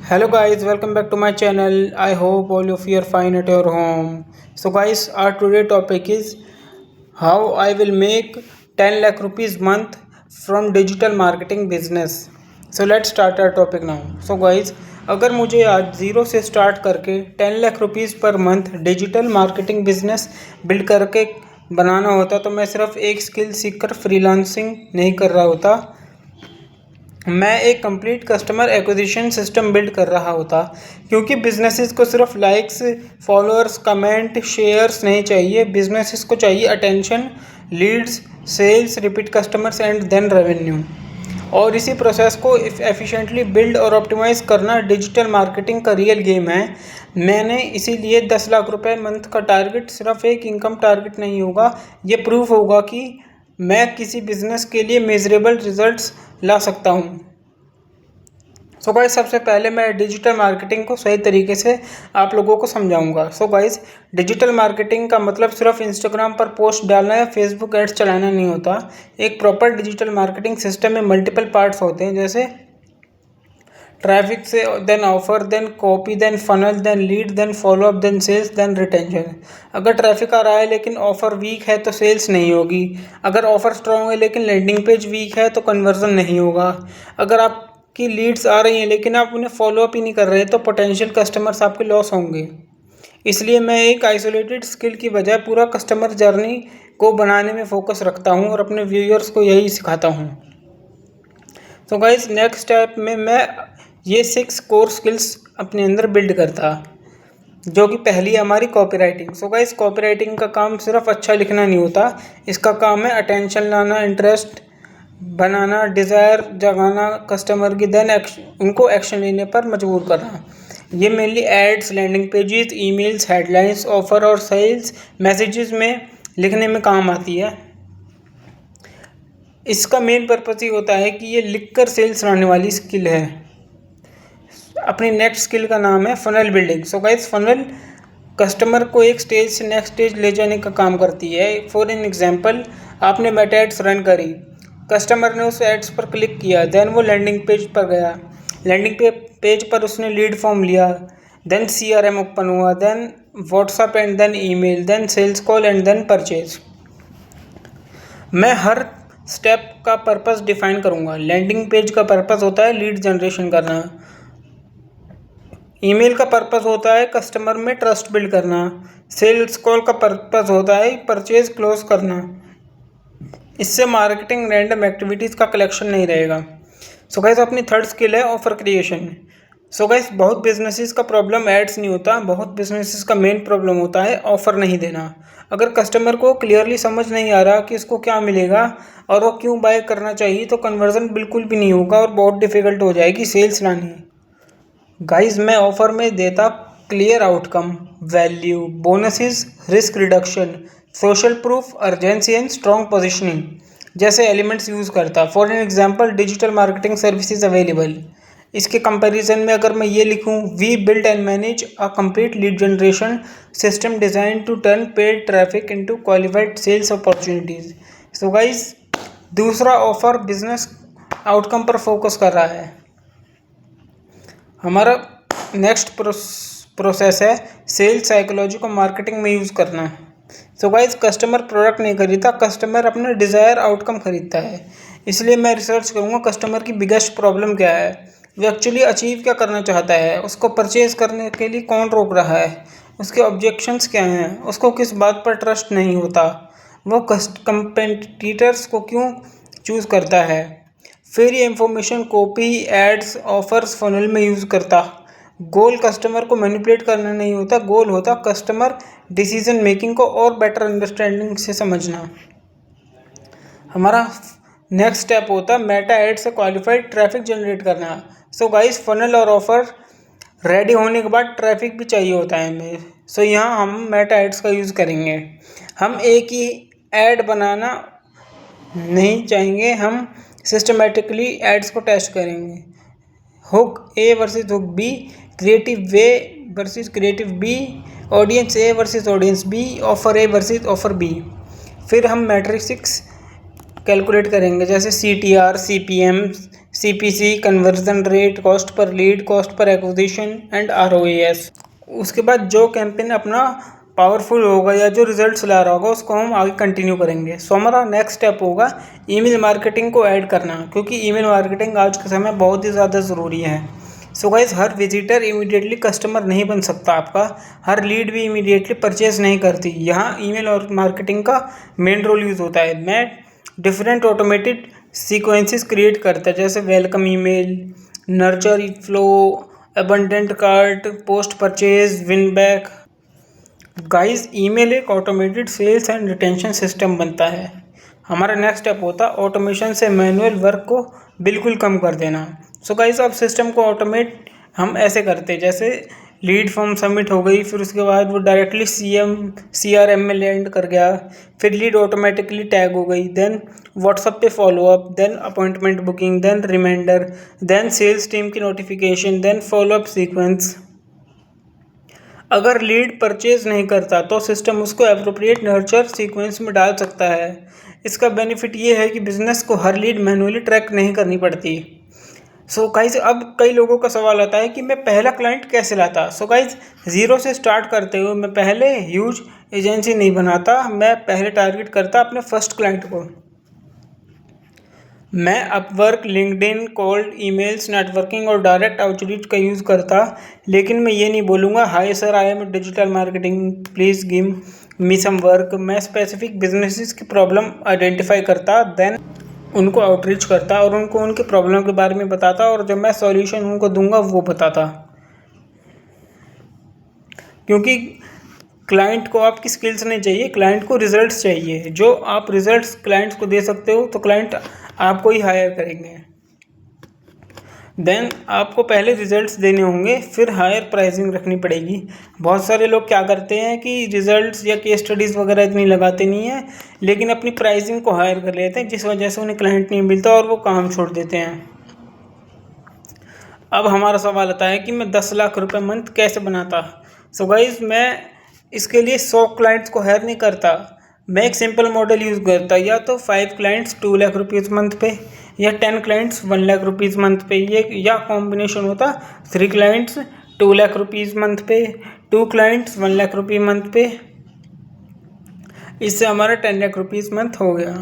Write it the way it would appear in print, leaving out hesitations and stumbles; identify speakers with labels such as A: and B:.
A: Hello guys, welcome back to my channel. I hope all of you are fine at your home. So guys, our today topic is how I will make 10 lakh rupees month from digital marketing business. So let's start our topic now. So guys, अगर मुझे आज zero से start करके 10 lakh rupees per month digital marketing business build करके बनाना होता तो मैं सिर्फ एक स्किल सीखकर फ्रीलांसिंग नहीं कर रहा होता, मैं एक complete customer acquisition system build कर रहा होता। क्योंकि बिजनेसेस को सिर्फ लाइक्स, फॉलोअर्स, कमेंट, शेयर्स नहीं चाहिए। बिजनेसेस को चाहिए attention, leads, sales, repeat customers and then revenue. और इसी प्रोसेस को एफिशिएंटली बिल्ड और ऑप्टिमाइज करना डिजिटल मार्केटिंग का रियल गेम है। मैंने इसीलिए 10 लाख रुपए मंथ का टारगेट सिर्फ एक इनकम टारगेट नहीं होगा, ये प्रूफ होगा कि मैं किसी बिजनेस के लिए मेजरेबल रिजल्ट्स ला सकता हूँ। सो गाइस, सबसे पहले मैं डिजिटल मार्केटिंग को सही तरीके से आप लोगों को समझाऊंगा। सो गाइस, डिजिटल मार्केटिंग का मतलब सिर्फ इंस्टाग्राम पर पोस्ट डालना या फेसबुक एड्स चलाना नहीं होता। एक प्रॉपर डिजिटल मार्केटिंग सिस्टम में मल्टीपल पार्ट्स होते हैं, जैसे ट्रैफिक से then offer, then copy, then funnel, then lead, then follow up, then sales, then retention. अगर ट्रैफिक आ रहा है लेकिन ऑफर वीक है तो सेल्स नहीं होगी। अगर ऑफर स्ट्रॉन्ग है लेकिन लैंडिंग पेज वीक है तो कन्वर्जन नहीं होगा। अगर आपकी लीड्स आ रही हैं लेकिन आप उन्हें फॉलोअप ही नहीं कर रहे तो पोटेंशियल कस्टमर्स आपके लॉस होंगे। इसलिए मैं एक आइसोलेटेड स्किल की बजाय पूरा कस्टमर जर्नी को बनाने में फोकस रखता हूँ और अपने व्यूअर्स को यही सिखाता हूँ। तो गाइस, नेक्स्ट स्टेप में मैं ये 6 कोर स्किल्स अपने अंदर बिल्ड करता, जो कि पहली हमारी कॉपीराइटिंग। सो गाइस, कॉपीराइटिंग का काम सिर्फ अच्छा लिखना नहीं होता, इसका काम है अटेंशन लाना, इंटरेस्ट बनाना, डिज़ायर जगाना कस्टमर की, देन उनको एक्शन लेने पर मजबूर करना। ये mainly ads, landing pages, emails, headlines, offer और सेल्स मैसेजेस में लिखने में काम आती है। इसका मेन पर्पज़ ये होता है कि ये लिखकर सेल्स लाने वाली स्किल है। अपनी नेक्स्ट स्किल का नाम है funnel building. So guys, funnel customer को एक स्टेज से नेक्स्ट स्टेज ले जाने का काम करती है। फॉर एन एग्जांपल, आपने मेटा एड्स रन करी, कस्टमर ने उस एड्स पर क्लिक किया, देन वो लैंडिंग पेज पर गया, लैंडिंग पेज पर उसने लीड फॉर्म लिया, देन CRM ओपन हुआ, then WhatsApp and then email, then sales call and then purchase. मैं हर स्टेप का पर्पस डिफाइन करूँगा। लैंडिंग पेज का पर्पस होता है लीड जनरेशन करना, ईमेल का पर्पस होता है कस्टमर में ट्रस्ट बिल्ड करना, सेल्स कॉल का पर्पस होता है परचेज क्लोज करना। इससे मार्केटिंग रैंडम एक्टिविटीज़ का कलेक्शन नहीं रहेगा। सो गाइस, अपनी थर्ड स्किल है ऑफर क्रिएशन। सो गाइस, बहुत बिजनेसेस का प्रॉब्लम एड्स नहीं होता, बहुत बिजनेसेस का मेन प्रॉब्लम होता है ऑफर नहीं देना। अगर कस्टमर को क्लियरली समझ नहीं आ रहा कि इसको क्या मिलेगा और वो क्यों बाय करना चाहिए तो कन्वर्जन बिल्कुल भी नहीं होगा और बहुत डिफिकल्ट हो जाएगी सेल्स लानी। गाइस, मैं ऑफर में देता clear outcome, value, bonuses, risk reduction, social proof, urgency and strong positioning जैसे एलिमेंट्स यूज़ करता। For an example, digital marketing services available. इसके कंपैरिजन में अगर मैं ये लिखूं, we build and manage a complete lead generation system design to turn paid traffic into qualified sales opportunities. So guys, दूसरा offer business outcome पर focus कर रहा है। हमारा नेक्स्ट प्रोसेस है सेल्स साइकोलॉजी को मार्केटिंग में यूज़ करना। सो गाइस, कस्टमर प्रोडक्ट नहीं खरीदता, कस्टमर अपना डिज़ायर आउटकम खरीदता है। इसलिए मैं रिसर्च करूँगा कस्टमर की बिगेस्ट प्रॉब्लम क्या है, वो एक्चुअली अचीव क्या करना चाहता है, उसको परचेज़ करने के लिए कौन रोक रहा है, उसके ऑब्जेक्शंस क्या हैं, उसको किस बात पर ट्रस्ट नहीं होता, वो कंपेटिटर्स को क्यों चूज़ करता है। फिर ये information copy, ads, offers, funnel में यूज़ करता। गोल कस्टमर को मैनिपुलेट करना नहीं होता, गोल होता कस्टमर डिसीजन मेकिंग को और बेटर अंडरस्टैंडिंग से समझना। हमारा नेक्स्ट स्टेप होता है मेटा एड से क्वालिफाइड ट्रैफिक जनरेट करना। सो गाइस, फनल और ऑफर रेडी होने के बाद ट्रैफिक भी चाहिए होता है हमें। सो यहाँ हम मेटा एड्स का यूज़ करेंगे। हम एक ही ऐड बनाना नहीं चाहेंगे, हम सिस्टमेटिकली एड्स को टेस्ट करेंगे। Hook A versus hook B, creative A versus creative B, audience A versus audience B, offer A versus offer B. फिर हम मैट्रिक्स कैलकुलेट करेंगे, जैसे CTR, CPM, CPC, conversion rate, cost per lead, cost per acquisition and ROAS। उसके बाद जो campaign अपना powerful होगा या जो रिजल्ट्स ला रहा होगा उसको हम आगे कंटिन्यू करेंगे। सो हमारा नेक्स्ट स्टेप होगा ईमेल मार्केटिंग को ऐड करना, क्योंकि ईमेल मार्केटिंग आज के समय बहुत ही ज़्यादा ज़रूरी है। सो गाइस, हर विजिटर इमीडिएटली कस्टमर नहीं बन सकता आपका, हर लीड भी इमीडिएटली परचेज नहीं करती। यहाँ ईमेल और मार्केटिंग का मेन रोल यूज़ होता है। मैं डिफरेंट ऑटोमेटेड सीक्वेंसेस क्रिएट करता है, जैसे welcome email, nurture flow, abandoned cart, post purchase, win back. Guys, email एक automated sales and retention system बनता है। हमारा नेक्स्ट स्टेप होता है ऑटोमेशन से मैनुअल वर्क को बिल्कुल कम कर देना। सो गाइस, अब सिस्टम को ऑटोमेट हम ऐसे करते हैं, जैसे लीड फॉर्म सबमिट हो गई, फिर उसके बाद वो डायरेक्टली CRM में लैंड कर गया, फिर लीड ऑटोमेटिकली टैग हो गई, देन व्हाट्सएप पे follow up, then appointment booking, then reminder, then sales team की नोटिफिकेशन, देन फॉलोअप सीक्वेंस। अगर लीड परचेज नहीं करता तो सिस्टम उसको एप्रोप्रिएट नर्चर सीक्वेंस में डाल सकता है। इसका बेनिफिट ये है कि बिजनेस को हर लीड मैनुअली ट्रैक नहीं करनी पड़ती। सो गाइज, अब कई लोगों का सवाल आता है कि मैं पहला क्लाइंट कैसे लाता। सो गाइज, ज़ीरो से स्टार्ट करते हुए मैं पहले ह्यूज एजेंसी नहीं बनाता, मैं पहले टारगेट करता अपने फर्स्ट क्लाइंट को। मैं Upwork, LinkedIn, cold emails, networking और डायरेक्ट आउटरीच का यूज़ करता, लेकिन मैं ये नहीं बोलूँगा hi sir I am digital marketing, please give me some work. मैं स्पेसिफिक बिजनेसेस की प्रॉब्लम आइडेंटिफाई करता, देन उनको आउटरीच करता और उनको उनके प्रॉब्लम के बारे में बताता, और जब मैं सॉल्यूशन उनको दूंगा वो बताता। क्योंकि क्लाइंट को आपकी स्किल्स नहीं चाहिए, क्लाइंट को रिजल्ट्स चाहिए। जो आप रिजल्ट्स क्लाइंट्स को दे सकते हो तो क्लाइंट आपको ही हायर करेंगे। देन आपको पहले रिजल्ट्स देने होंगे, फिर हायर प्राइसिंग रखनी पड़ेगी। बहुत सारे लोग क्या करते हैं कि रिजल्ट्स या केस स्टडीज़ वगैरह इतनी लगाते नहीं हैं, लेकिन अपनी प्राइसिंग को हायर कर लेते हैं, जिस वजह से उन्हें क्लाइंट नहीं मिलता और वो काम छोड़ देते हैं। अब हमारा सवाल आता है कि मैं 10 लाख रुपए मंथ कैसे बनाता। सो गाइज, मैं इसके लिए 100 क्लाइंट्स को हायर नहीं करता, मैं एक सिंपल मॉडल यूज़ करता, या तो 5 क्लाइंट्स 2 लाख रुपीज़ मंथ पे, या 10 क्लाइंट्स 1 लाख रुपीज़ मंथ पे, ये या कॉम्बिनेशन होता 3 क्लाइंट्स 2 लाख रुपीज़ मंथ पे, 2 क्लाइंट्स 1 लाख रुपये मंथ पे। इससे हमारा 10 लाख रुपीज़ मंथ हो गया।